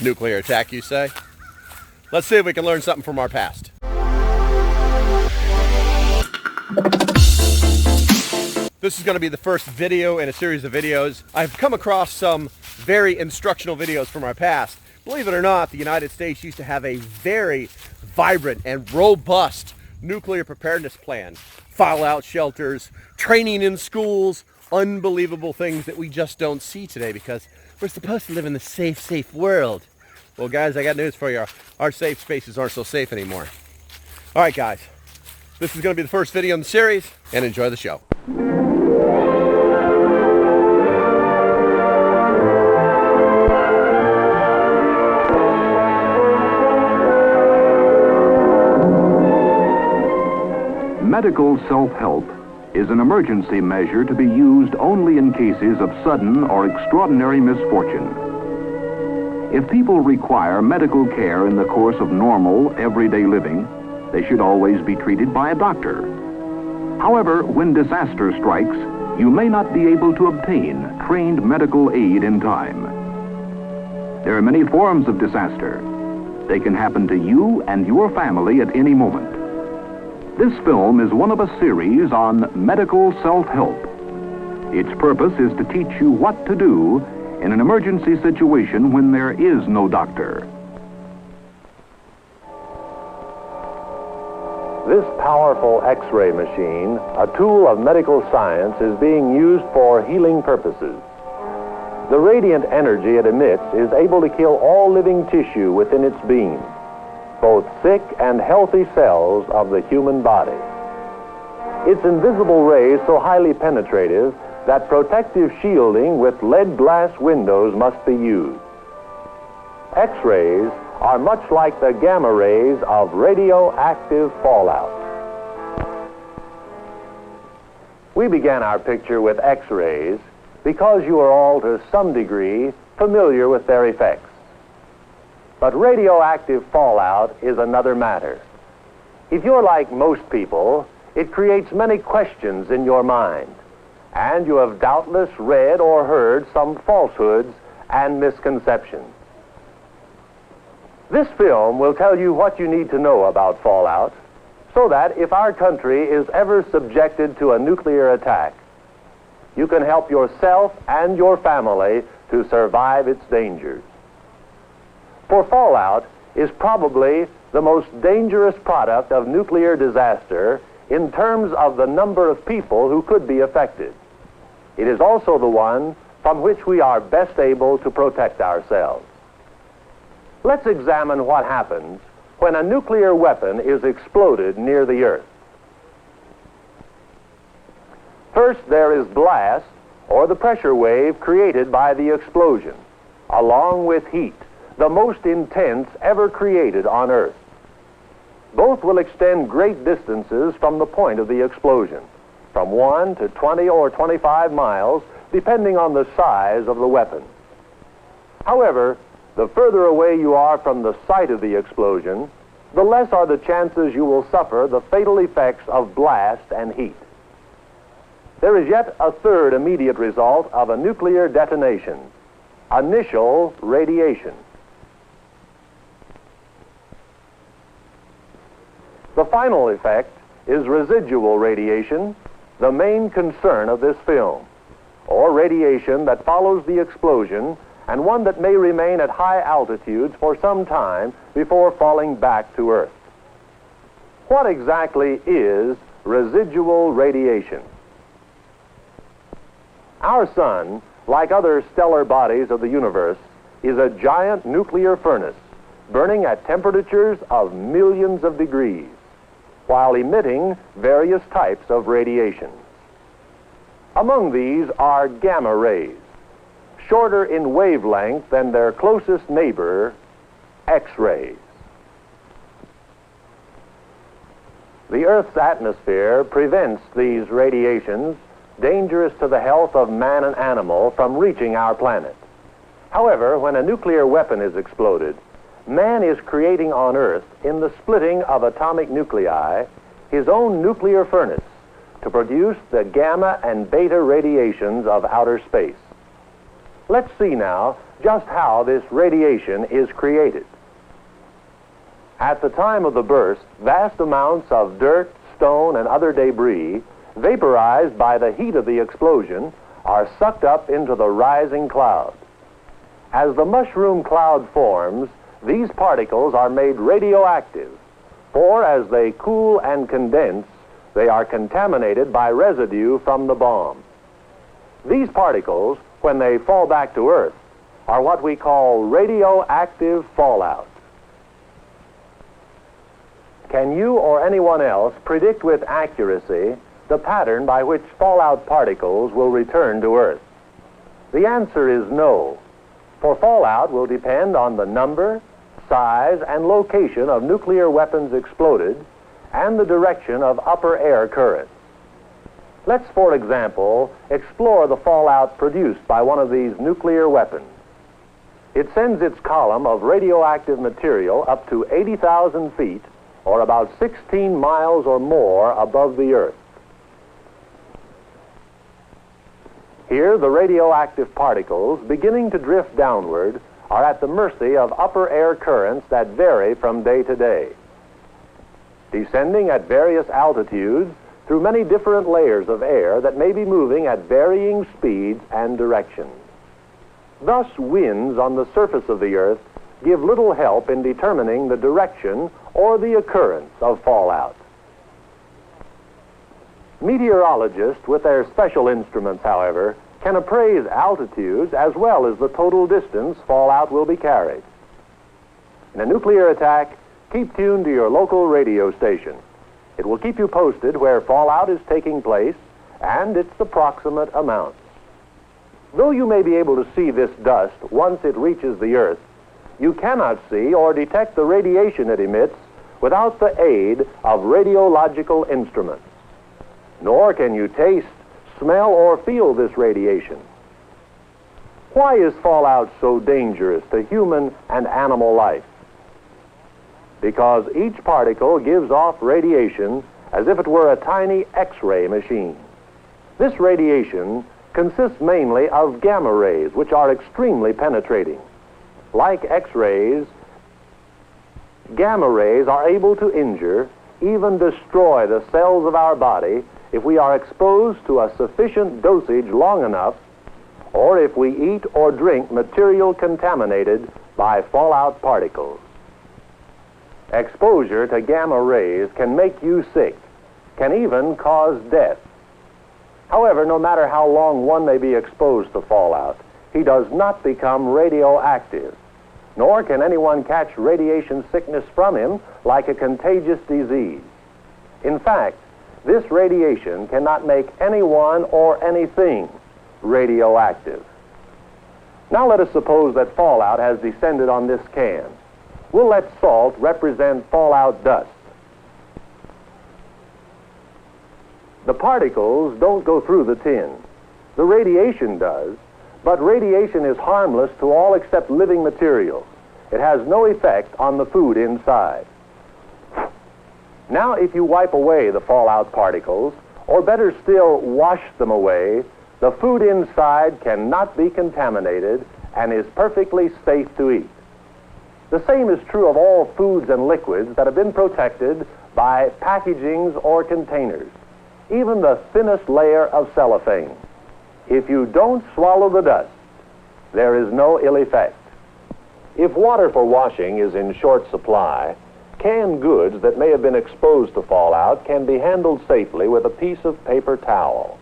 Nuclear attack, you say? Let's see if we can learn something from our past. This is going to be the first video in a series of videos. I've come across some very instructional videos from our past. Believe it or not, the United States used to have a very vibrant and robust nuclear preparedness plan. Fallout shelters, training in schools, unbelievable things that we just don't see today because we're supposed to live in the safe world. Well, guys, I got news for you. Our safe spaces aren't so safe anymore. All right, guys, this is going to be the first video in the series, and enjoy the show. Medical self-help is an emergency measure to be used only in cases of sudden or extraordinary misfortune. If people require medical care in the course of normal, everyday living, they should always be treated by a doctor. However, when disaster strikes, you may not be able to obtain trained medical aid in time. There are many forms of disaster. They can happen to you and your family at any moment. This film is one of a series on medical self-help. Its purpose is to teach you what to do in an emergency situation when there is no doctor. This powerful X-ray machine, a tool of medical science, is being used for healing purposes. The radiant energy it emits is able to kill all living tissue within its beam, both sick and healthy cells of the human body. Its invisible rays so highly penetrative that protective shielding with lead glass windows must be used. X-rays are much like the gamma rays of radioactive fallout. We began our picture with X-rays because you are all to some degree familiar with their effects. But radioactive fallout is another matter. If you're like most people, it creates many questions in your mind, and you have doubtless read or heard some falsehoods and misconceptions. This film will tell you what you need to know about fallout, so that if our country is ever subjected to a nuclear attack, you can help yourself and your family to survive its dangers. For fallout is probably the most dangerous product of nuclear disaster in terms of the number of people who could be affected. It is also the one from which we are best able to protect ourselves. Let's examine what happens when a nuclear weapon is exploded near the Earth. First, there is blast, or the pressure wave created by the explosion, along with heat, the most intense ever created on Earth. Both will extend great distances from the point of the explosion, from 1 to 20 or 25 miles, depending on the size of the weapon. However, the further away you are from the site of the explosion, the less are the chances you will suffer the fatal effects of blast and heat. There is yet a third immediate result of a nuclear detonation: initial radiation. The final effect is residual radiation, the main concern of this film, or radiation that follows the explosion and one that may remain at high altitudes for some time before falling back to Earth. What exactly is residual radiation? Our sun, like other stellar bodies of the universe, is a giant nuclear furnace burning at temperatures of millions of degrees, while emitting various types of radiation. Among these are gamma rays, shorter in wavelength than their closest neighbor, X-rays. The Earth's atmosphere prevents these radiations, dangerous to the health of man and animal, from reaching our planet. However, when a nuclear weapon is exploded, man is creating on Earth, in the splitting of atomic nuclei, his own nuclear furnace to produce the gamma and beta radiations of outer space. Let's see now just how this radiation is created. At the time of the burst, vast amounts of dirt, stone, and other debris, vaporized by the heat of the explosion, are sucked up into the rising cloud. As the mushroom cloud forms, these particles are made radioactive, for as they cool and condense, they are contaminated by residue from the bomb. These particles, when they fall back to Earth, are what we call radioactive fallout. Can you or anyone else predict with accuracy the pattern by which fallout particles will return to Earth? The answer is no, for fallout will depend on the number, size, and location of nuclear weapons exploded and the direction of upper air currents. Let's, for example, explore the fallout produced by one of these nuclear weapons. It sends its column of radioactive material up to 80,000 feet, or about 16 miles or more above the Earth. Here, the radioactive particles, beginning to drift downward, are at the mercy of upper air currents that vary from day to day. Descending at various altitudes through many different layers of air that may be moving at varying speeds and directions. Thus, winds on the surface of the Earth give little help in determining the direction or the occurrence of fallout. Meteorologists, with their special instruments, however, can appraise altitudes as well as the total distance fallout will be carried. In a nuclear attack, keep tuned to your local radio station. It will keep you posted where fallout is taking place and its approximate amounts. Though you may be able to see this dust once it reaches the Earth, you cannot see or detect the radiation it emits without the aid of radiological instruments. Nor can you taste, smell, or feel this radiation. Why is fallout so dangerous to human and animal life? Because each particle gives off radiation as if it were a tiny X-ray machine. This radiation consists mainly of gamma rays, which are extremely penetrating. Like X-rays, gamma rays are able to injure, even destroy the cells of our body if we are exposed to a sufficient dosage long enough, or if we eat or drink material contaminated by fallout particles. Exposure to gamma rays can make you sick, can even cause death. However, no matter how long one may be exposed to fallout, he does not become radioactive, nor can anyone catch radiation sickness from him like a contagious disease. In fact, this radiation cannot make anyone or anything radioactive. Now let us suppose that fallout has descended on this can. We'll let salt represent fallout dust. The particles don't go through the tin. The radiation does, but radiation is harmless to all except living materials. It has no effect on the food inside. Now, if you wipe away the fallout particles, or better still, wash them away, the food inside cannot be contaminated and is perfectly safe to eat. The same is true of all foods and liquids that have been protected by packagings or containers, even the thinnest layer of cellophane. If you don't swallow the dust, there is no ill effect. If water for washing is in short supply, canned goods that may have been exposed to fallout can be handled safely with a piece of paper towel.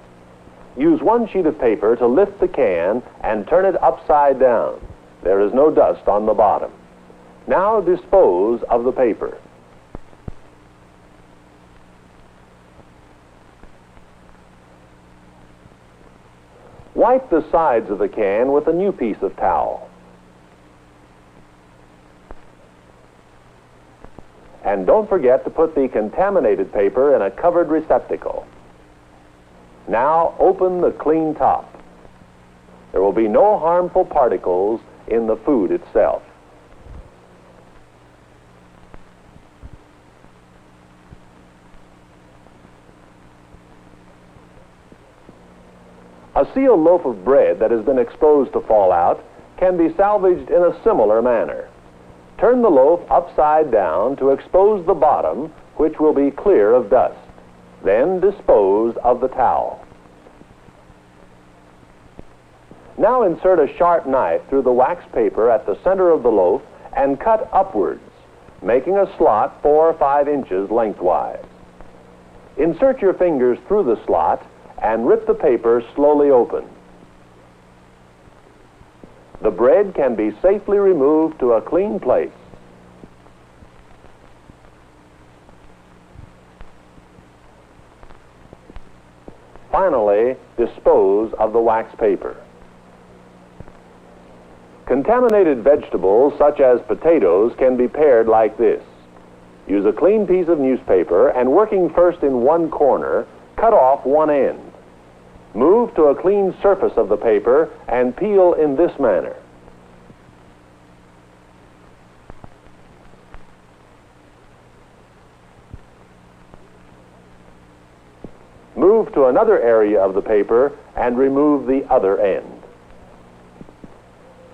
Use one sheet of paper to lift the can and turn it upside down. There is no dust on the bottom. Now dispose of the paper. Wipe the sides of the can with a new piece of towel. And don't forget to put the contaminated paper in a covered receptacle. Now open the clean top. There will be no harmful particles in the food itself. A sealed loaf of bread that has been exposed to fallout can be salvaged in a similar manner. Turn the loaf upside down to expose the bottom, which will be clear of dust. Then dispose of the towel. Now insert a sharp knife through the wax paper at the center of the loaf and cut upwards, making a slot 4 or 5 inches lengthwise. Insert your fingers through the slot and rip the paper slowly open. The bread can be safely removed to a clean place. Finally, dispose of the wax paper. Contaminated vegetables, such as potatoes, can be pared like this. Use a clean piece of newspaper and, working first in one corner, cut off one end. Move to a clean surface of the paper and peel in this manner. Move to another area of the paper and remove the other end.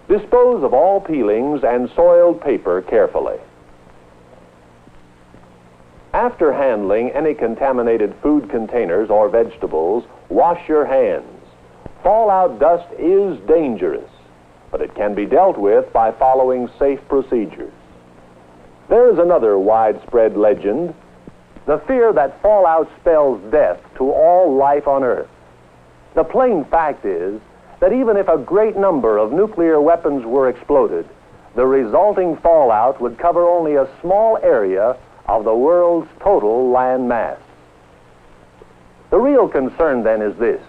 Dispose of all peelings and soiled paper carefully. After handling any contaminated food containers or vegetables, wash your hands. Fallout dust is dangerous, but it can be dealt with by following safe procedures. There is another widespread legend, the fear that fallout spells death to all life on Earth. The plain fact is that even if a great number of nuclear weapons were exploded, the resulting fallout would cover only a small area of the world's total land mass. The real concern then is this: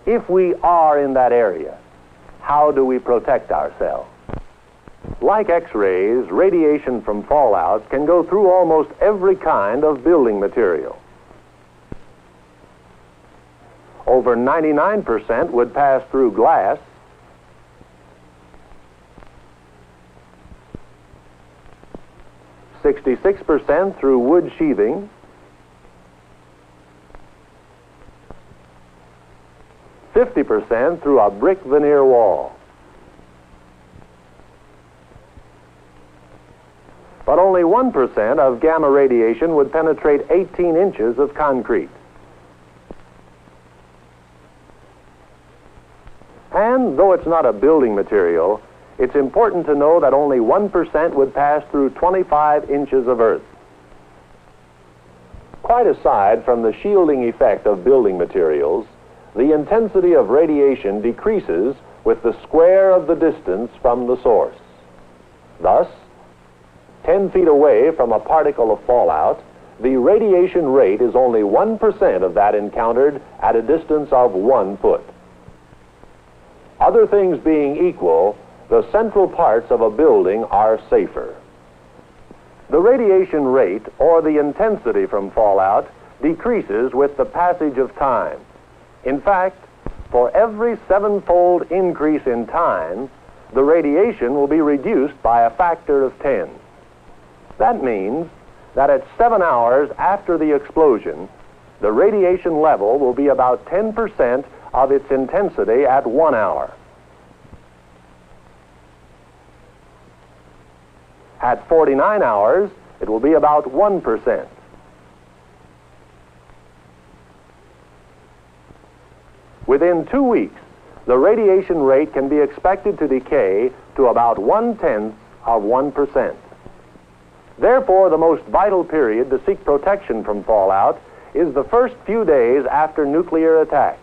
if we are in that area, how do we protect ourselves? Like X-rays, radiation from fallout can go through almost every kind of building material. Over 99% would pass through glass, 66% through wood sheathing, 50% through a brick veneer wall. But only 1% of gamma radiation would penetrate 18 inches of concrete. And though it's not a building material, it's important to know that only 1% would pass through 25 inches of earth. Quite aside from the shielding effect of building materials, the intensity of radiation decreases with the square of the distance from the source. Thus, 10 feet away from a particle of fallout, the radiation rate is only 1% of that encountered at a distance of 1 foot. Other things being equal, the central parts of a building are safer. The radiation rate, or the intensity from fallout, decreases with the passage of time. In fact, for every 7-fold increase in time, the radiation will be reduced by a factor of 10. That means that at 7 hours after the explosion, the radiation level will be about 10% of its intensity at 1 hour. At 49 hours, it will be about 1%. Within 2 weeks, the radiation rate can be expected to decay to about 1/10 of 1%. Therefore, the most vital period to seek protection from fallout is the first few days after nuclear attack,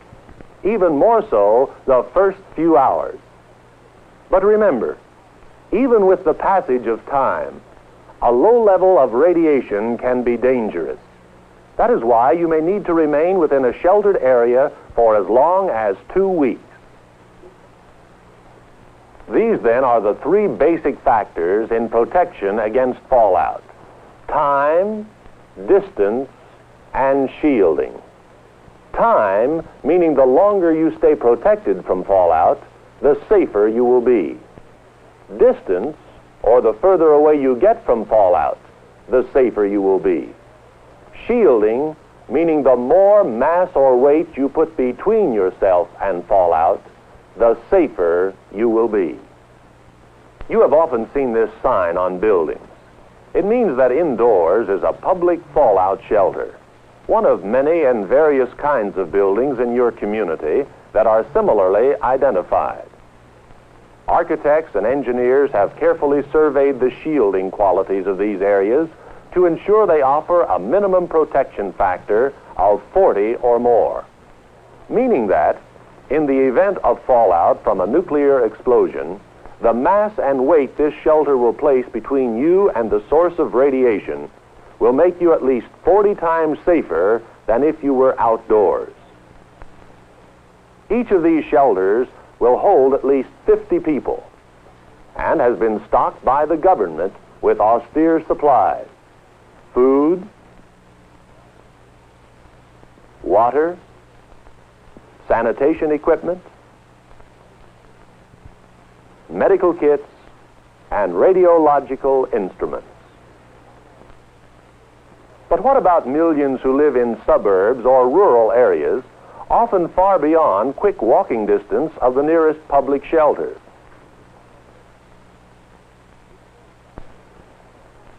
even more so the first few hours. But remember, even with the passage of time, a low level of radiation can be dangerous. That is why you may need to remain within a sheltered area for as long as 2 weeks. These, then, are the 3 basic factors in protection against fallout: time, distance, and shielding. Time, meaning the longer you stay protected from fallout, the safer you will be. Distance, or the further away you get from fallout, the safer you will be. Shielding, meaning the more mass or weight you put between yourself and fallout, the safer you will be. You have often seen this sign on buildings. It means that indoors is a public fallout shelter, one of many and various kinds of buildings in your community that are similarly identified. Architects and engineers have carefully surveyed the shielding qualities of these areas to ensure they offer a minimum protection factor of 40 or more, meaning that in the event of fallout from a nuclear explosion, the mass and weight this shelter will place between you and the source of radiation will make you at least 40 times safer than if you were outdoors. Each of these shelters will hold at least 50 people and has been stocked by the government with austere supplies: food, water, sanitation equipment, medical kits, and radiological instruments. But what about millions who live in suburbs or rural areas, often far beyond quick walking distance of the nearest public shelter?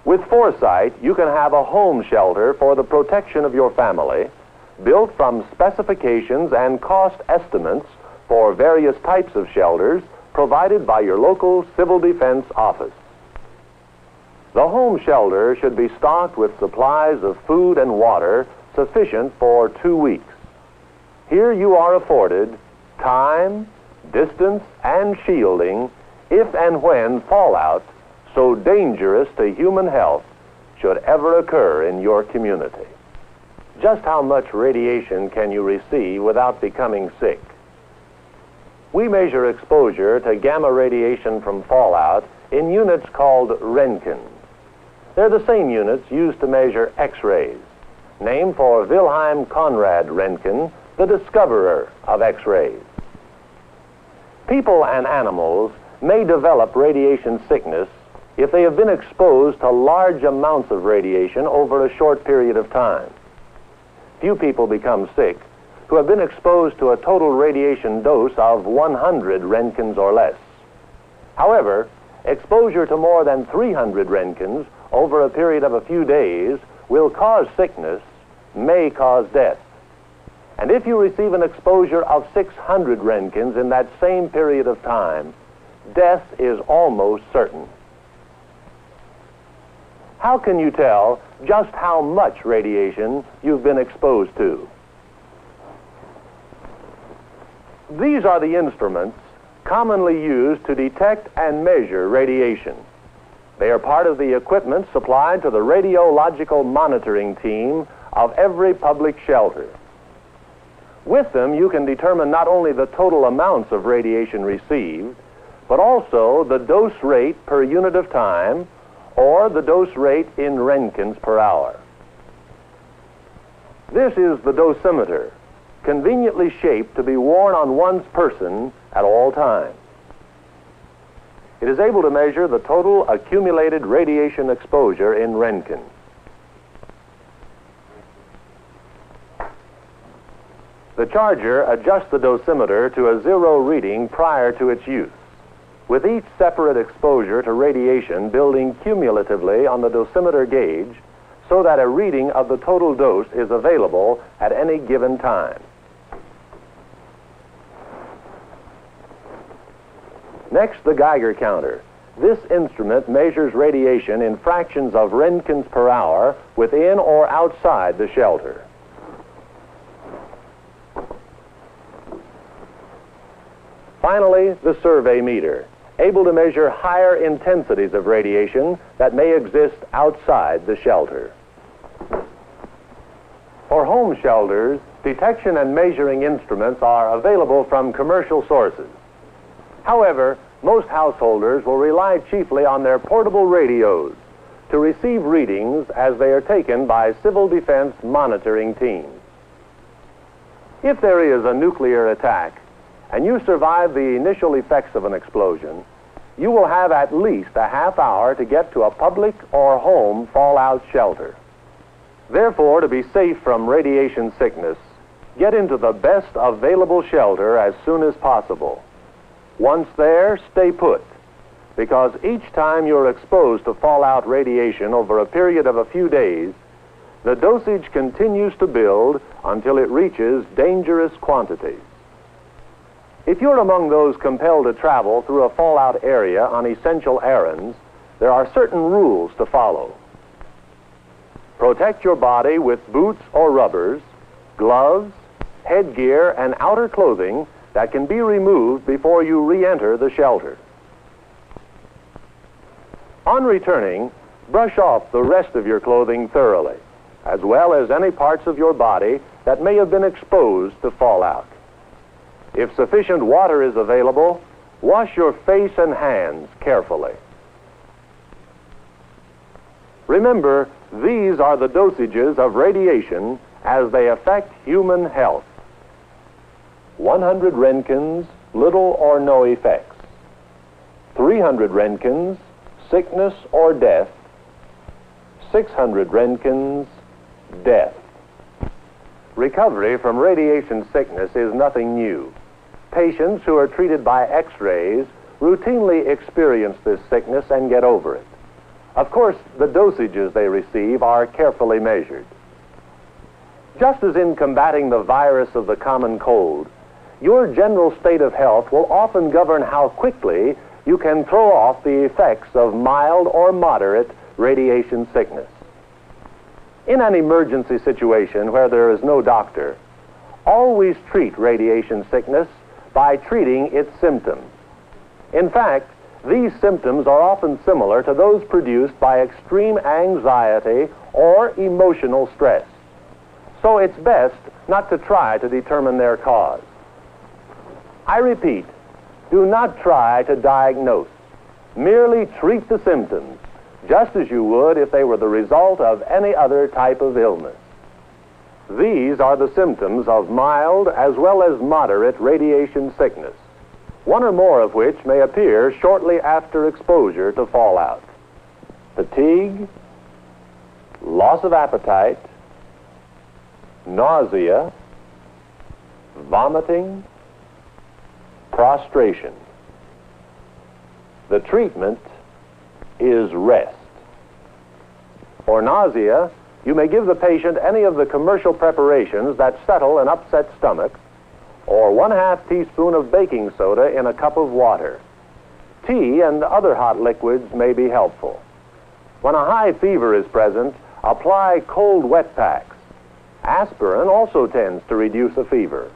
With foresight, you can have a home shelter for the protection of your family, built from specifications and cost estimates for various types of shelters provided by your local civil defense office. The home shelter should be stocked with supplies of food and water sufficient for 2 weeks. Here you are afforded time, distance, and shielding if and when fallout so dangerous to human health should ever occur in your community. Just how much radiation can you receive without becoming sick? We measure exposure to gamma radiation from fallout in units called Roentgens. They're the same units used to measure X-rays, named for Wilhelm Conrad Roentgen, the discoverer of X-rays. People and animals may develop radiation sickness if they have been exposed to large amounts of radiation over a short period of time. Few people become sick who have been exposed to a total radiation dose of 100 Roentgens or less. However, exposure to more than 300 Roentgens over a period of a few days will cause sickness, may cause death. And if you receive an exposure of 600 Roentgens in that same period of time, death is almost certain. How can you tell just how much radiation you've been exposed to? These are the instruments commonly used to detect and measure radiation. They are part of the equipment supplied to the radiological monitoring team of every public shelter. With them, you can determine not only the total amounts of radiation received, but also the dose rate per unit of time, or the dose rate in Roentgens per hour. This is the dosimeter, conveniently shaped to be worn on one's person at all times. It is able to measure the total accumulated radiation exposure in Roentgens. The charger adjusts the dosimeter to a zero reading prior to its use, with each separate exposure to radiation building cumulatively on the dosimeter gauge so that a reading of the total dose is available at any given time. Next, the Geiger counter. This instrument measures radiation in fractions of Roentgens per hour within or outside the shelter. Finally, the survey meter, able to measure higher intensities of radiation that may exist outside the shelter. For home shelters, detection and measuring instruments are available from commercial sources. However, most householders will rely chiefly on their portable radios to receive readings as they are taken by civil defense monitoring teams. If there is a nuclear attack and you survive the initial effects of an explosion, you will have at least a half hour to get to a public or home fallout shelter. Therefore, to be safe from radiation sickness, get into the best available shelter as soon as possible. Once there, stay put. because each time you're exposed to fallout radiation over a period of a few days, the dosage continues to build until it reaches dangerous quantities. If you're among those compelled to travel through a fallout area on essential errands, there are certain rules to follow. Protect your body with boots or rubbers, gloves, headgear, and outer clothing that can be removed before you re-enter the shelter. On returning, brush off the rest of your clothing thoroughly, as well as any parts of your body that may have been exposed to fallout. If sufficient water is available, wash your face and hands carefully. Remember, these are the dosages of radiation as they affect human health. 100 Roentgens, little or no effects. 300 Roentgens, sickness or death. 600 Roentgens, death. Recovery from radiation sickness is nothing new. Patients who are treated by X-rays routinely experience this sickness and get over it. Of course, the dosages they receive are carefully measured. Just as in combating the virus of the common cold, your general state of health will often govern how quickly you can throw off the effects of mild or moderate radiation sickness. In an emergency situation where there is no doctor, always treat radiation sickness by treating its symptoms. In fact, these symptoms are often similar to those produced by extreme anxiety or emotional stress. So it's best not to try to determine their cause. I repeat, do not try to diagnose. Merely treat the symptoms, just as you would if they were the result of any other type of illness. These are the symptoms of mild as well as moderate radiation sickness, one or more of which may appear shortly after exposure to fallout. Fatigue, loss of appetite, nausea, vomiting, prostration. The treatment is rest. For nausea, you may give the patient any of the commercial preparations that settle an upset stomach, or 1/2 teaspoon of baking soda in a cup of water. Tea and other hot liquids may be helpful. When a high fever is present, apply cold wet packs. Aspirin also tends to reduce a fever.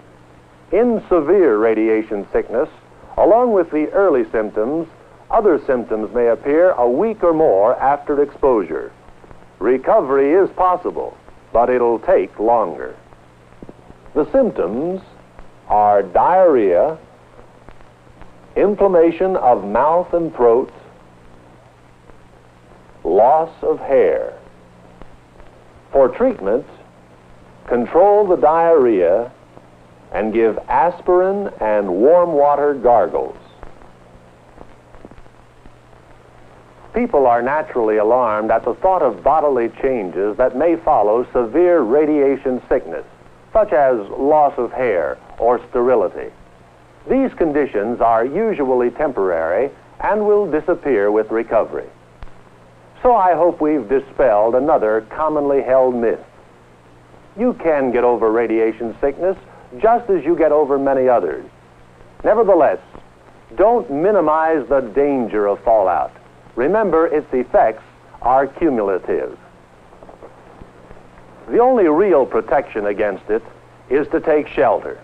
In severe radiation sickness, along with the early symptoms, other symptoms may appear a week or more after exposure. Recovery is possible, but it'll take longer. The symptoms are diarrhea, inflammation of mouth and throat, loss of hair. For treatment, control the diarrhea and give aspirin and warm water gargles. People are naturally alarmed at the thought of bodily changes that may follow severe radiation sickness, such as loss of hair or sterility. These conditions are usually temporary and will disappear with recovery. So I hope we've dispelled another commonly held myth. You can get over radiation sickness just as you get over many others. Nevertheless, don't minimize the danger of fallout. Remember, its effects are cumulative. The only real protection against it is to take shelter.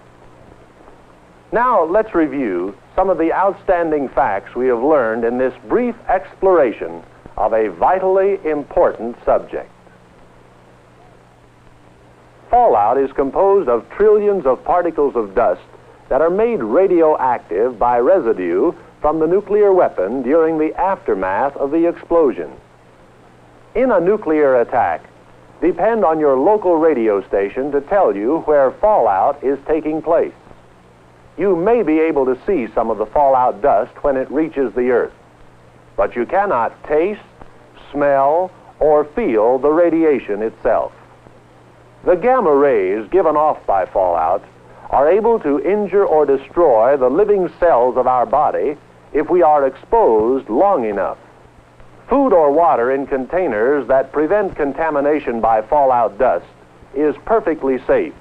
Now, let's review some of the outstanding facts we have learned in this brief exploration of a vitally important subject. Fallout is composed of trillions of particles of dust that are made radioactive by residue from the nuclear weapon during the aftermath of the explosion. In a nuclear attack, depend on your local radio station to tell you where fallout is taking place. You may be able to see some of the fallout dust when it reaches the earth, but you cannot taste, smell, or feel the radiation itself. The gamma rays given off by fallout are able to injure or destroy the living cells of our body if we are exposed long enough. Food or water in containers that prevent contamination by fallout dust is perfectly safe.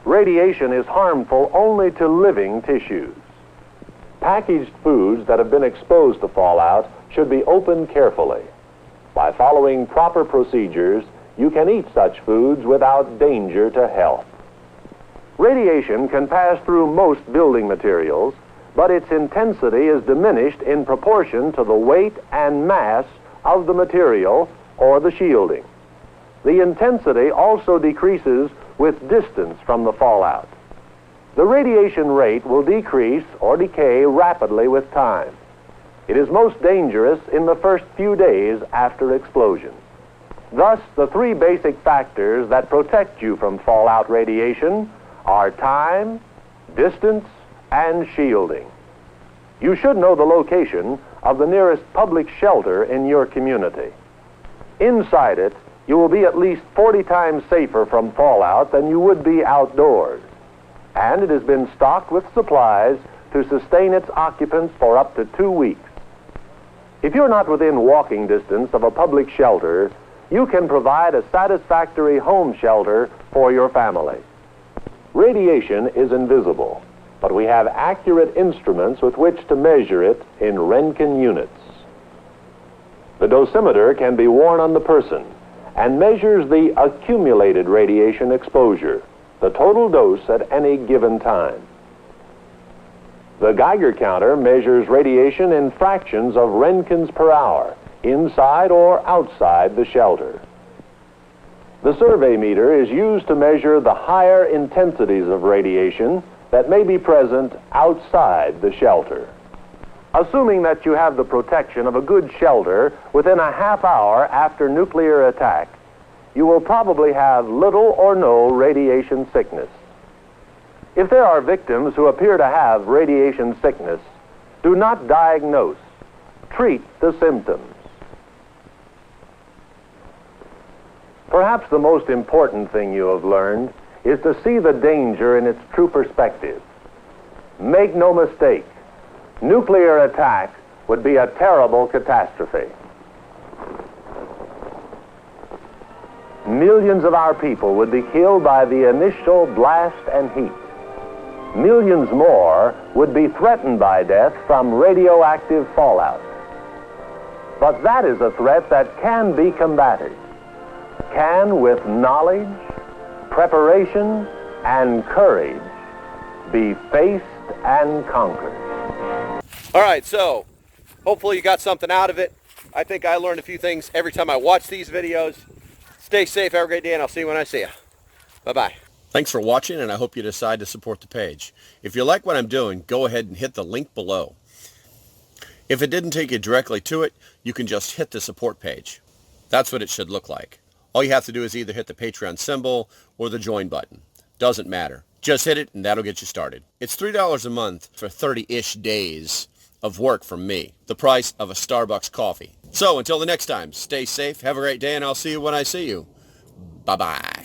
Radiation is harmful only to living tissues. Packaged foods that have been exposed to fallout should be opened carefully. By following proper procedures, you can eat such foods without danger to health. Radiation can pass through most building materials, but its intensity is diminished in proportion to the weight and mass of the material or the shielding. The intensity also decreases with distance from the fallout. The radiation rate will decrease or decay rapidly with time. It is most dangerous in the first few days after explosion. Thus, the three basic factors that protect you from fallout radiation are time, distance, and shielding. You should know the location of the nearest public shelter in your community. Inside it, you will be at least 40 times safer from fallout than you would be outdoors. And it has been stocked with supplies to sustain its occupants for up to 2 weeks. If you're not within walking distance of a public shelter, you can provide a satisfactory home shelter for your family. Radiation is invisible, but we have accurate instruments with which to measure it in Roentgen units. The dosimeter can be worn on the person and measures the accumulated radiation exposure, the total dose at any given time. The Geiger counter measures radiation in fractions of Roentgens per hour, inside or outside the shelter. The survey meter is used to measure the higher intensities of radiation that may be present outside the shelter. Assuming that you have the protection of a good shelter within a half hour after nuclear attack, you will probably have little or no radiation sickness. If there are victims who appear to have radiation sickness, do not diagnose. Treat the symptoms. Perhaps the most important thing you have learned is to see the danger in its true perspective. Make no mistake, nuclear attack would be a terrible catastrophe. Millions of our people would be killed by the initial blast and heat. Millions more would be threatened by death from radioactive fallout. But that is a threat that can be combated, can, with knowledge, preparation, and courage, be faced and conquered. All right, so hopefully you got something out of it. I think I learned a few things every time I watch these videos. Stay safe, have a great day, and I'll see you when I see you. Bye-bye. Thanks for watching, and I hope you decide to support the page. If you like what I'm doing, go ahead and hit the link below. If it didn't take you directly to it, you can just hit the support page. That's what it should look like. All you have to do is either hit the Patreon symbol or the join button. Doesn't matter. Just hit it, and that'll get you started. It's $3 a month for 30-ish days of work from me, the price of a Starbucks coffee. So until the next time, stay safe, have a great day, and I'll see you when I see you. Bye-bye.